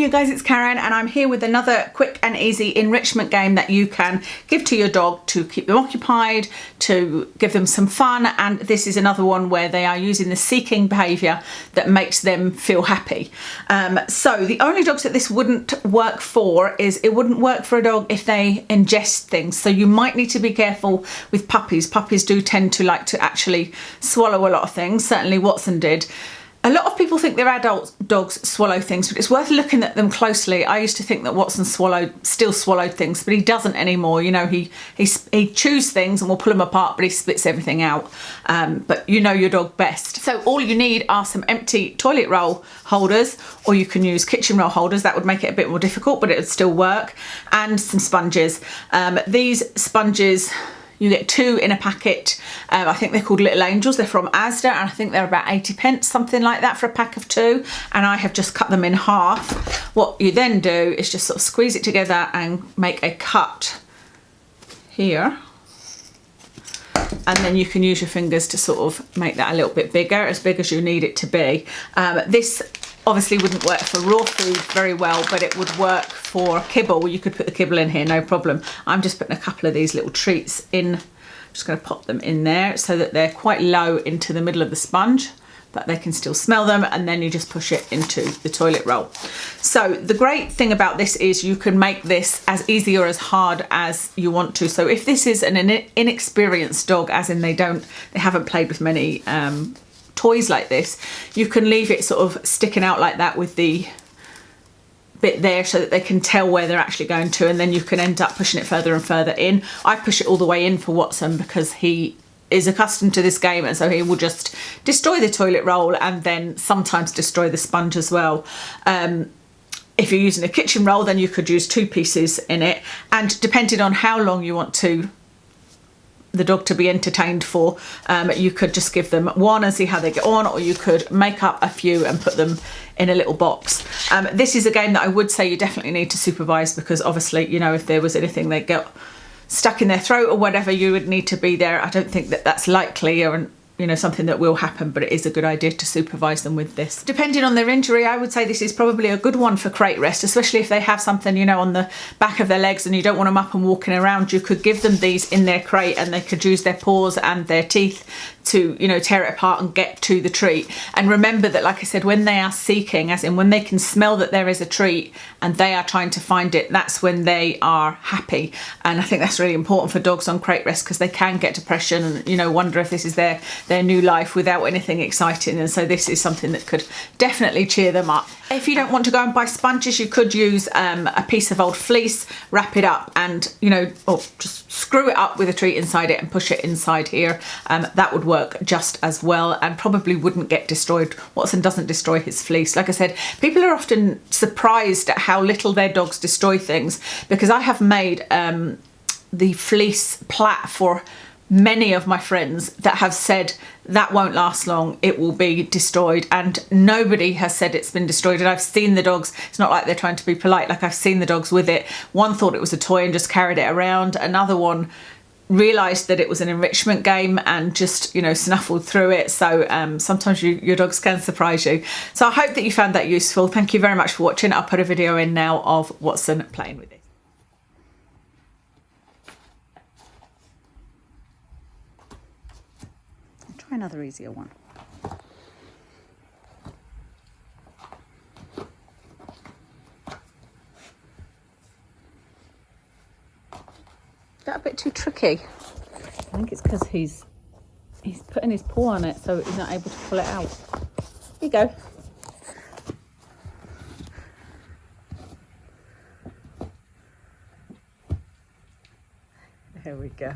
Hey guys, it's Karen and I'm here with another quick and easy enrichment game that you can give to your dog to keep them occupied, to give them some fun, and this is another one where they are using the seeking behaviour that makes them feel happy. So the only dogs that this wouldn't work for is it wouldn't work for a dog if they ingest things. So you might need to be careful with puppies. Puppies do tend to like to actually swallow a lot of things, certainly Watson did. A lot of people think their adult dogs swallow things, but it's worth looking at them closely. I used to think that Watson still swallowed things, but he doesn't anymore. You know, he chews things and will pull them apart, but he spits everything out. But you know your dog best. So all you need are some empty toilet roll holders, or you can use kitchen roll holders. That would make it a bit more difficult, but it would still work. And some sponges. These sponges, you get 2 in a packet. I think they're called Little Angels. They're from Asda, and I think they're about 80p, something like that, for a pack of 2. And I have just cut them in half. What you then do is just sort of squeeze it together and make a cut here. And then you can use your fingers to sort of make that a little bit bigger, as big as you need it to be. This obviously wouldn't work for raw food very well, but it would work for kibble. You could put the kibble in here, no problem. I'm just putting a couple of these little treats in. I'm just going to pop them in there so that they're quite low into the middle of the sponge, but they can still smell them, and then you just push it into the toilet roll. So the great thing about this is you can make this as easy or as hard as you want to. So if this is an inexperienced dog, as in they haven't played with many toys like this, you can leave it sort of sticking out like that with the bit there so that they can tell where they're actually going to, and then you can end up pushing it further and further in. I push it all the way in for Watson because he is accustomed to this game, and so he will just destroy the toilet roll and then sometimes destroy the sponge as well. If you're using a kitchen roll, then you could use 2 pieces in it, and depending on how long you want the dog to be entertained for, you could just give them 1 and see how they get on, or you could make up a few and put them in a little box. This is a game that I would say you definitely need to supervise, because obviously, you know, if there was anything they got stuck in their throat or whatever, you would need to be there. I don't think that that's likely, or you know, something that will happen, but it is a good idea to supervise them with this. Depending on their injury, I would say this is probably a good one for crate rest, especially if they have something, you know, on the back of their legs and you don't want them up and walking around. You could give them these in their crate, and they could use their paws and their teeth to, you know, tear it apart and get to the treat. And remember that, like I said, when they are seeking, as in when they can smell that there is a treat and they are trying to find it, that's when they are happy. And I think that's really important for dogs on crate rest, because they can get depression and, you know, wonder if this is their new life without anything exciting. And so this is something that could definitely cheer them up. If you don't want to go and buy sponges, you could use a piece of old fleece, wrap it up and, you know, or just screw it up with a treat inside it and push it inside here. That would work just as well and probably wouldn't get destroyed. Watson doesn't destroy his fleece. Like I said, people are often surprised at how little their dogs destroy things, because I have made the fleece plait for many of my friends that have said that won't last long, it will be destroyed, and nobody has said it's been destroyed. And I've seen the dogs, it's not like they're trying to be polite, like I've seen the dogs with it. One thought it was a toy and just carried it around. Another one realised that it was an enrichment game and just, you know, snuffled through it. So sometimes your dogs can surprise you. So I hope that you found that useful. Thank you very much for watching. I'll put a video in now of Watson playing with it. Try another easier one. Is that a bit too tricky? I think it's because he's putting his paw on it, so he's not able to pull it out. Here you go. There we go.